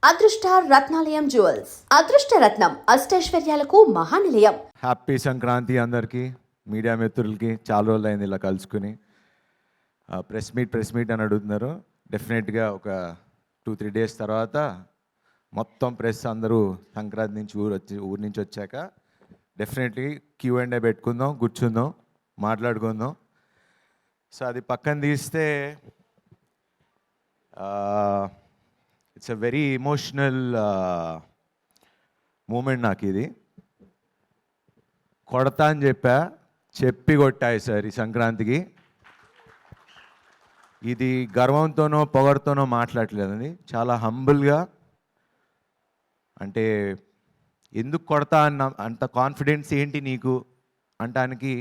అదృష్ట రత్నాలయం జ్యువెల్స్ అదృష్ట రత్నం అష్టైశ్వర్యాలకు మహానిలయం. హ్యాపీ సంక్రాంతి అందరికీ, మీడియా మిత్రులకి. చాలా రోజులు అయింది ఇలా కలుసుకుని. ప్రెస్ మీట్ అని అడుగుతున్నారు. డెఫినెట్గా ఒక 2-3 డేస్ తర్వాత మొత్తం ప్రెస్ అందరూ సంక్రాంతి నుంచి ఊరు నుంచి వచ్చాక డెఫినెట్లీ Q&A పెట్టుకుందాం, కూర్చుందాం, మాట్లాడుకుందాం. సో అది పక్కన తీస్తే it's a very emotional moment నాకు ఇది. కొడతా అని చెప్పి కొట్టాయి సార్ ఈ సంక్రాంతికి. ఇది గర్వంతోనో పొగడుతోనో మాట్లాడలేదండి, చాలా హంబుల్గా. అంటే ఎందుకు కొడతా అన్న అంత కాన్ఫిడెన్స్ ఏంటి నీకు అంటానికి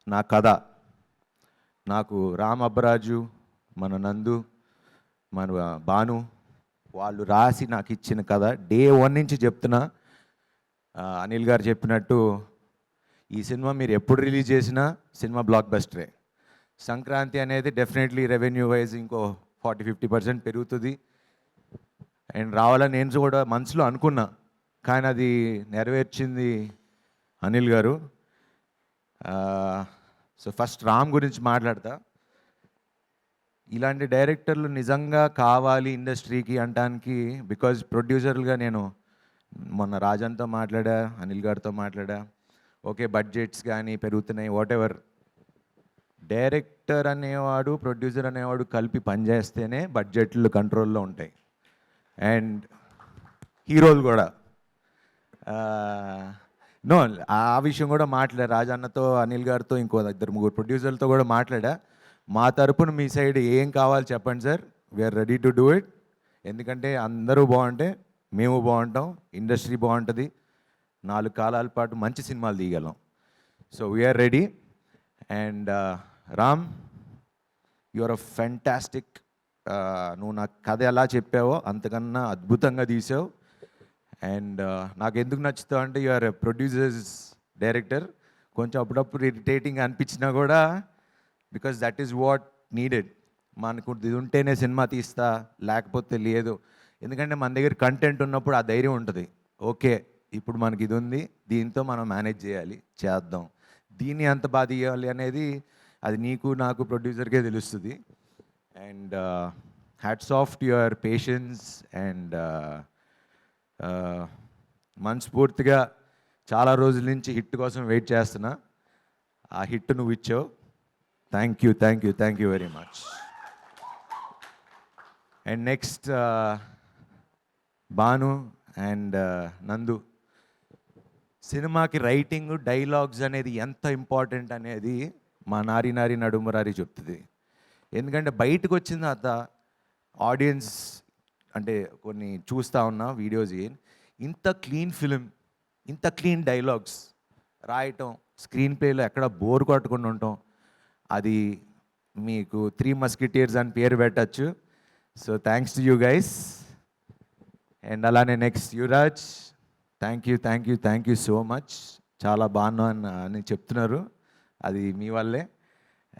నా కథ. నాకు రామ్ అబ్బరాజు, మన నందు, మన భాను వాళ్ళు రాసి నాకు ఇచ్చిన కథ. డే 1 నుంచి చెప్తున్నా. అనిల్ గారు చెప్పినట్టు ఈ సినిమా మీరు ఎప్పుడు రిలీజ్ చేసినా సినిమా బ్లాక్ బస్టరే. సంక్రాంతి అనేది డెఫినెట్లీ రెవెన్యూ వైజ్ ఇంకో 40-50% పెరుగుతుంది అండ్ రావాలని నేను కూడా మనసులో అనుకున్నా. కానీ అది నెరవేర్చింది అనిల్ గారు. సో ఫస్ట్ రామ్ గురించి మాట్లాడతా. ఇలాంటి డైరెక్టర్లు నిజంగా కావాలి ఇండస్ట్రీకి అంటానికి. బికాజ్ ప్రొడ్యూసర్లుగా నేను మొన్న రాజన్తో మాట్లాడా, అనిల్ గారితో మాట్లాడా. ఓకే, బడ్జెట్స్ కానీ పెరుగుతున్నాయి, వాట్ ఎవర్. డైరెక్టర్ అనేవాడు, ప్రొడ్యూసర్ అనేవాడు కలిపి పనిచేస్తేనే బడ్జెట్లు కంట్రోల్లో ఉంటాయి. అండ్ హీరోలు కూడా నో, ఆ విషయం కూడా మాట్లాడా రాజన్నతో, అనిల్ గారితో, ఇంకో 2-3 ప్రొడ్యూసర్లతో కూడా మాట్లాడా. మా తరపున మీ సైడ్ ఏం కావాలి చెప్పండి sir, we're ready to do it. ఎందుకంటే అందరూ బాగుంటే మేము బాగుంటాం, ఇండస్ట్రీ బాగుంటుంది, 4 కాలాల పాటు మంచి సినిమాలు తీయగలం. So we're ready. And Ram, your a fantastic. నువ్వు నాకు కథ ఎలా చెప్పావో అంతకన్నా అద్భుతంగా తీసావు. అండ్ నాకు ఎందుకు నచ్చుతావు అంటే యూఆర్ ప్రొడ్యూసర్స్ డైరెక్టర్. కొంచెం అప్పుడప్పుడు ఇరిటేటింగ్ అనిపించినా కూడా because that is what needed. మనకు ఇది ఉంటేనే సినిమా తీస్తా, లేకపోతే లేదు. ఎందుకంటే మన దగ్గర కంటెంట్ ఉన్నప్పుడు ఆ ధైర్యం ఉంటుంది. ఓకే, ఇప్పుడు మనకి ఇది ఉంది, దీంతో మనం మేనేజ్ చేయాలి, చేద్దాం, దీన్ని ఎంత బాగా తీయాలి అనేది అది నీకు నాకు ప్రొడ్యూసర్కే తెలుస్తుంది. And hats off to your patience. And మనస్ఫూర్తిగా చాలా రోజుల నుంచి హిట్ కోసం వెయిట్ చేస్తున్నా. ఆ హిట్ నువ్వు ఇచ్చావు. Thank you very much. And next Bhanu and నందు. సినిమాకి రైటింగ్, డైలాగ్స్ అనేది ఎంత ఇంపార్టెంట్ అనేది మా నారి నడుమురారి చెప్తుంది. ఎందుకంటే బయటకు వచ్చిన తర్వాత ఆడియన్స్ అంటే కొన్ని చూస్తూ ఉన్నా వీడియోస్, ఇంత క్లీన్ ఫిలిం, ఇంత క్లీన్ డైలాగ్స్ రాయటం, స్క్రీన్ ప్లేలో ఎక్కడ బోర్ కొట్టకుండా ఉండటం, అది మీకు 3 మస్కిటీర్స్ అని పేరు పెట్టచ్చు. So thanks to you guys. And అలానే next Yuvraj, thank you so much. చాలా బాగున్నా అని చెప్తున్నారు, అది మీ వల్లే.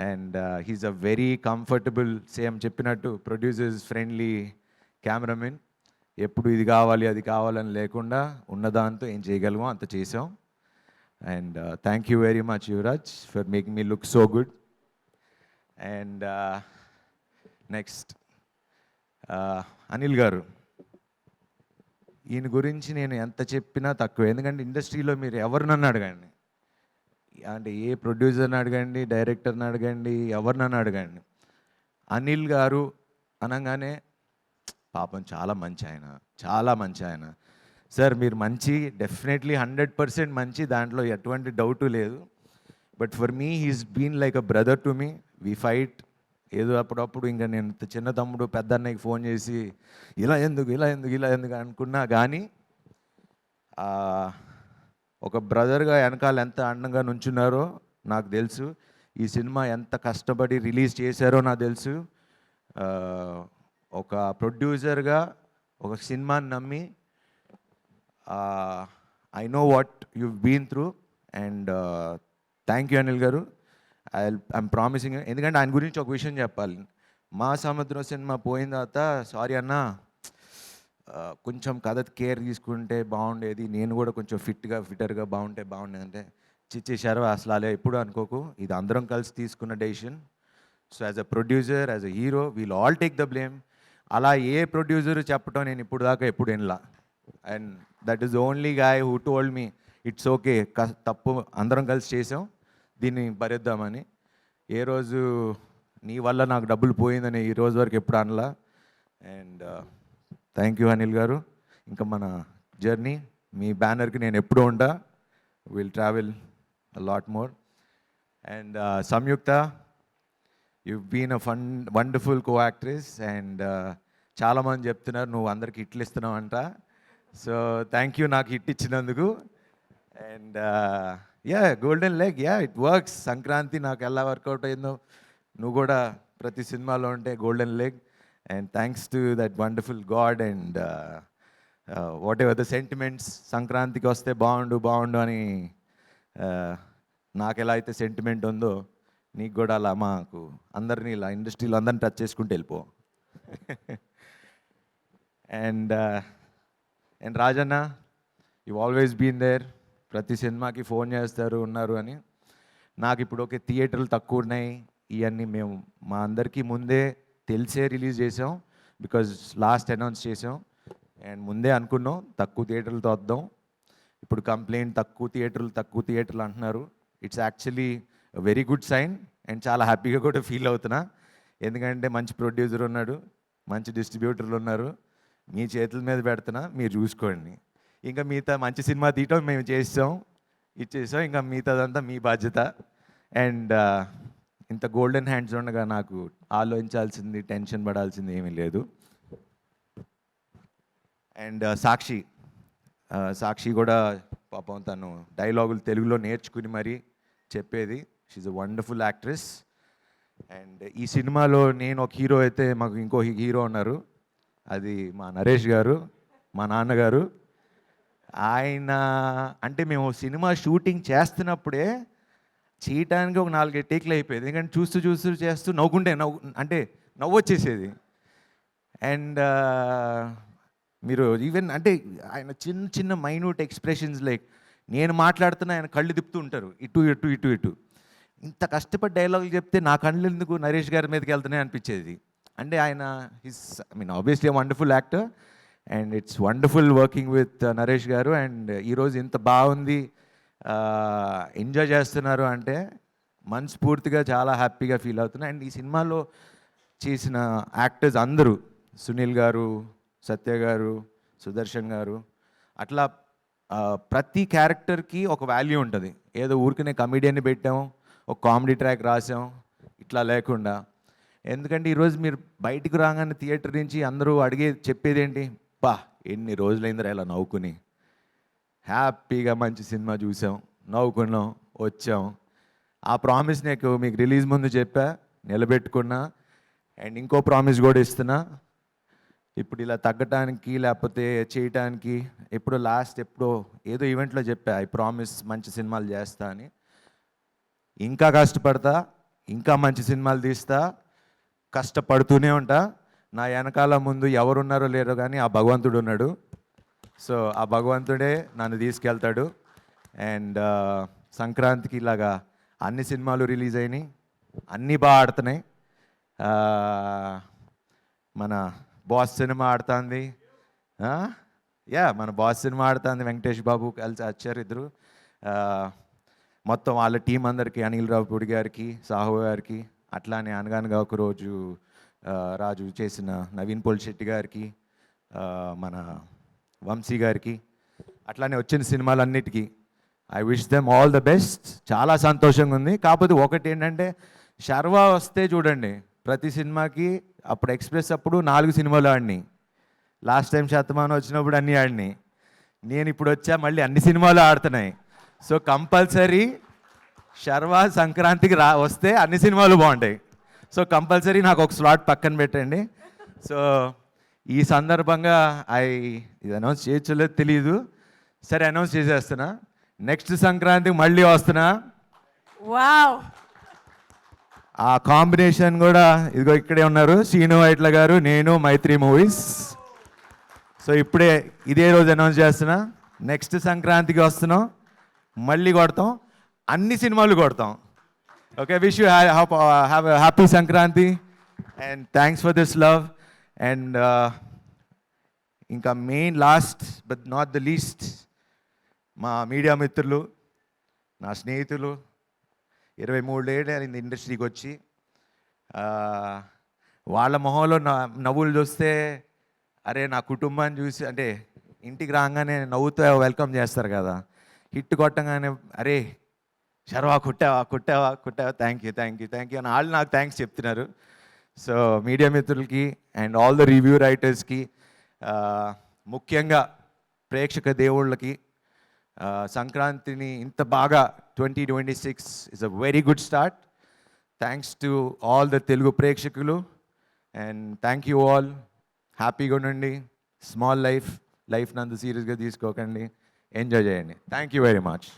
And he's a very comfortable, same చెప్పినట్టు ప్రొడ్యూసర్స్ ఫ్రెండ్లీ కెమెరామెన్. ఎప్పుడు ఇది కావాలి అది కావాలని లేకుండా ఉన్నదాంతో ఏం చేయగలమో అంత చేసాం. And thank you very much Yuvraj for making me look so good. And next Anil గారు. ఈయన గురించి నేను ఎంత చెప్పినా తక్కువ. ఎందుకంటే ఇండస్ట్రీలో మీరు ఎవరినన్ను అడగండి, అంటే ఏ ప్రొడ్యూసర్ని అడగండి, డైరెక్టర్ని అడగండి, ఎవరినన్ను అడగండి, అనిల్ గారు అనగానే పాపం చాలా మంచి ఆయన సార్. మీరు మంచి, డెఫినెట్లీ 100% మంచి, దాంట్లో ఎటువంటి డౌటు లేదు. But for me he's been like a brother to me. We fight. ఏదో అప్పుడప్పుడు ఇంకా నేను చిన్న తమ్ముడు పెద్ద అన్నయ్యకి ఫోన్ చేసి ఇలా ఎందుకు అనుకున్నా కానీ ఒక బ్రదర్గా వెనకాల ఎంత అండంగా నుంచున్నారో నాకు తెలుసు. ఈ సినిమా ఎంత కష్టపడి రిలీజ్ చేశారో నాకు తెలుసు. ఒక ప్రొడ్యూసర్గా ఒక సినిమాని నమ్మి I know what you been through. And thank you Anil garu. I'm promising. ఎందుకంటే ఆయన గురించి ఒక విషయం చెప్పాలి. మా సముద్రం సినిమా పోయిన తర్వాత సారీ అన్న, కొంచెం కథ కేర్ తీసుకుంటే బాగుండేది, నేను కూడా కొంచెం ఫిట్టర్గా బాగుంటే బాగుండేది అంటే చిచ్చేశారు. అసలు అలా ఎప్పుడు అనుకోకు, ఇది అందరం కలిసి తీసుకున్న decision. So as a producer, as a hero, we'll all take the blame. అలా ఏ ప్రొడ్యూసర్ చెప్పడం నేను ఇప్పుడు దాకా ఎప్పుడు వినలా. And that is only guy who told me it's okay, తప్పు అందరం కలిసి చేసాం, దీన్ని భరిద్దామని. ఏ రోజు నీ వల్ల నాకు డబ్బులు పోయిందని ఈ రోజు వరకు ఎప్పుడు అనలా. And thank you Anil garu. ఇంకా మన జర్నీ, మీ బ్యానర్కి నేను ఎప్పుడూ ఉంటా. Will travel a lot more. And Samyuktha, you've been a wonderful co-actress, and చాలామంది చెప్తున్నారు నువ్వు అందరికి హిట్లు ఇస్తున్నావు అంట. సో థ్యాంక్ యూ నాకు హిట్ ఇచ్చినందుకు. And yeah, golden leg, yeah it works. Sankranti నాకు ఎలా వర్కౌట్ అయిందో నువ్వు కూడా ప్రతి సినిమాలో ఉంటే golden leg. And thanks to that wonderful God. And what ever the sentiments, సంక్రాంతికి వస్తే బాగుండు అని నాకు ఎలా అయితే సెంటిమెంట్ ఉందో నీకు కూడా అలా మాకు అందరినీ ఇలా ఇండస్ట్రీలో అందరిని టచ్ చేసుకుంటూ వెళ్ళిపో. And Rajanna, you always been there. ప్రతి సినిమాకి ఫోన్ చేస్తారు ఉన్నారు అని. నాకు ఇప్పుడు ఓకే థియేటర్లు తక్కువ ఉన్నాయి ఇవన్నీ మేము మా అందరికీ ముందే తెలిసే రిలీజ్ చేసాం, బికాజ్ లాస్ట్ అనౌన్స్ చేసాం. అండ్ ముందే అనుకున్నాం తక్కువ థియేటర్లతో వద్దాం. ఇప్పుడు కంప్లైంట్ తక్కువ థియేటర్లు అంటున్నారు. It's actually very good sign. And చాలా హ్యాపీగా కూడా ఫీల్ అవుతున్నా, ఎందుకంటే మంచి ప్రొడ్యూసర్ ఉన్నాడు, మంచి డిస్ట్రిబ్యూటర్లు ఉన్నారు. మీ చేతుల మీద పెడుతున్నా, మీరు చూసుకోండి. ఇంకా మిగతా మంచి సినిమా తీయటం మేము ఇచ్చేసాం, ఇంకా మిగతాదంతా మీ బాధ్యత. అండ్ ఇంత గోల్డెన్ హ్యాండ్స్ ఉండగా నాకు ఆలోచించాల్సింది, టెన్షన్ పడాల్సింది ఏమీ లేదు. అండ్ సాక్షి కూడా పాపం తను డైలాగులు తెలుగులో నేర్చుకుని మరీ చెప్పేది. She's a wonderful actress. And ఈ సినిమాలో నేను ఒక హీరో అయితే మాకు ఇంకో హీరో ఉన్నారు, అది మా నరేష్ గారు, మా నాన్నగారు. ఆయన అంటే మేము సినిమా షూటింగ్ చేస్తున్నప్పుడే చేయటానికి ఒక 4 టేక్లు అయిపోయేది, ఎందుకంటే చూస్తూ చేస్తూ నవ్వు వచ్చేసేది. అండ్ మీరు ఈవెన్ అంటే ఆయన చిన్న మైన్యూట్ ఎక్స్ప్రెషన్స్, లైక్ నేను మాట్లాడుతున్నా ఆయన కళ్ళు తిప్పుతూ ఉంటారు ఇటు. ఇంత కష్టపడి డైలాగులు చెప్తే నా కళ్ళు ఎందుకు నరేష్ గారి మీదకి వెళ్తున్నాయి అనిపించేది. అంటే ఆయన obviously wonderful actor. And it's wonderful working with Naresh గారు. అండ్ ఈరోజు ఇంత బాగుంది, ఎంజాయ్ చేస్తున్నారు అంటే మనస్ఫూర్తిగా చాలా హ్యాపీగా ఫీల్ అవుతున్నా. అండ్ ఈ సినిమాలో చేసిన యాక్టర్స్ అందరూ, సునీల్ గారు, సత్య గారు, సుదర్శన్ గారు, అట్లా ప్రతి క్యారెక్టర్కి ఒక వాల్యూ ఉంటుంది. ఏదో ఊరికనే కమెడియన్ని పెట్టాం, ఒక కామెడీ ట్రాక్ రాసాం, ఇట్లా లేకుండా. ఎందుకంటే ఈరోజు మీరు బయటికి రాగానే థియేటర్ నుంచి అందరూ చెప్పేది ఏంటి, ఎన్ని రోజులైందిరా ఇలా నవ్వుకుని, హ్యాపీగా మంచి సినిమా చూసాం, నవ్వుకున్నాం, వచ్చాం. ఆ ప్రామిస్ మీకు రిలీజ్ ముందు చెప్పా, నిలబెట్టుకున్నా. అండ్ ఇంకో ప్రామిస్ కూడా ఇస్తున్నా, ఇప్పుడు ఇలా తగ్గటానికి లేకపోతే చేయటానికి ఎప్పుడో ఏదో ఈవెంట్లో చెప్పా, ఐ ప్రామిస్ మంచి సినిమాలు చేస్తా అని. ఇంకా కష్టపడతా, ఇంకా మంచి సినిమాలు తీస్తా, కష్టపడుతూనే ఉంటా. నా వెనకాల ముందు ఎవరున్నారో లేరో కానీ ఆ భగవంతుడు ఉన్నాడు. సో ఆ భగవంతుడే నన్ను తీసుకెళ్తాడు. అండ్ సంక్రాంతికి ఇలాగా అన్ని సినిమాలు రిలీజ్ అయినాయి, అన్నీ బాగా ఆడుతున్నాయి. మన బాస్ సినిమా ఆడుతుంది, మన బాస్ సినిమా ఆడుతుంది, వెంకటేష్ బాబు కలిసి వచ్చారు ఇద్దరు. మొత్తం వాళ్ళ టీం అందరికీ, అనిల్ రావుపూడి గారికి, సాహు గారికి, అట్లానే అనగానగా ఒకరోజు రాజు చేసిన నవీన్ పోల్శెట్టి గారికి, మన వంశీ గారికి, అట్లానే వచ్చిన సినిమాలన్నిటికీ I wish them all the best. చాలా సంతోషంగా ఉంది. కాకపోతే ఒకటి ఏంటంటే, శర్వా వస్తే చూడండి ప్రతి సినిమాకి, అప్పుడు ఎక్స్ప్రెస్ అప్పుడు 4 సినిమాలు ఆడినాయి, లాస్ట్ టైం శతమానం వచ్చినప్పుడు అన్నీ ఆడినాయి. నేను ఇప్పుడు వచ్చా మళ్ళీ అన్ని సినిమాలు ఆడుతున్నాయి. సో కంపల్సరీ శర్వా సంక్రాంతికి వస్తే అన్ని సినిమాలు బాగుంటాయి. సో కంపల్సరీ నాకు ఒక స్లాట్ పక్కన పెట్టండి. సో ఈ సందర్భంగా ఇది అనౌన్స్ చేయొచ్చలేదు తెలియదు, సరే అనౌన్స్ చేసేస్తున్నా, నెక్స్ట్ సంక్రాంతికి మళ్ళీ వస్తున్నా. వావ్, ఆ కాంబినేషన్ కూడా ఇదిగో ఇక్కడే ఉన్నారు, శ్రీను వైట్ల గారు, నేను, మైత్రి మూవీస్. సో ఇప్పుడే ఇదే రోజు అనౌన్స్ చేస్తున్నా, నెక్స్ట్ సంక్రాంతికి వస్తున్నాం, మళ్ళీ కొడతాం, అన్ని సినిమాలు కొడతాం. Okay, wish you have happy Sankranti and thanks for this love. And ఇంకా main last but not the least, మా మీడియా మిత్రులు, నా స్నేహితులు, 23 ఏళ్ళు అయింది ఇండస్ట్రీకి వచ్చి. వాళ్ళ మొహంలో నవ్వులు చూస్తే, అరే నా కుటుంబాన్ని చూసి, అంటే ఇంటికి రాగానే నవ్వుతూ వెల్కమ్ చేస్తారు కదా, హిట్ కొట్టగానే అరే శర్వా కుట్టావా థ్యాంక్ యూ అని వాళ్ళు నాకు థ్యాంక్స్ చెప్తున్నారు. సో మీడియా మిత్రులకి అండ్ ఆల్ ద రివ్యూ రైటర్స్కి, ముఖ్యంగా ప్రేక్షక దేవుళ్ళకి, సంక్రాంతిని ఇంత బాగా 2026 is a very good start. Thanks to all the Telugu ప్రేక్షకులు అండ్ థ్యాంక్ యూ ఆల్. హ్యాపీగా ఉండండి, స్మాల్ లైఫ్ నంత సీరియస్గా తీసుకోకండి, ఎంజాయ్ చేయండి. Thank you very much.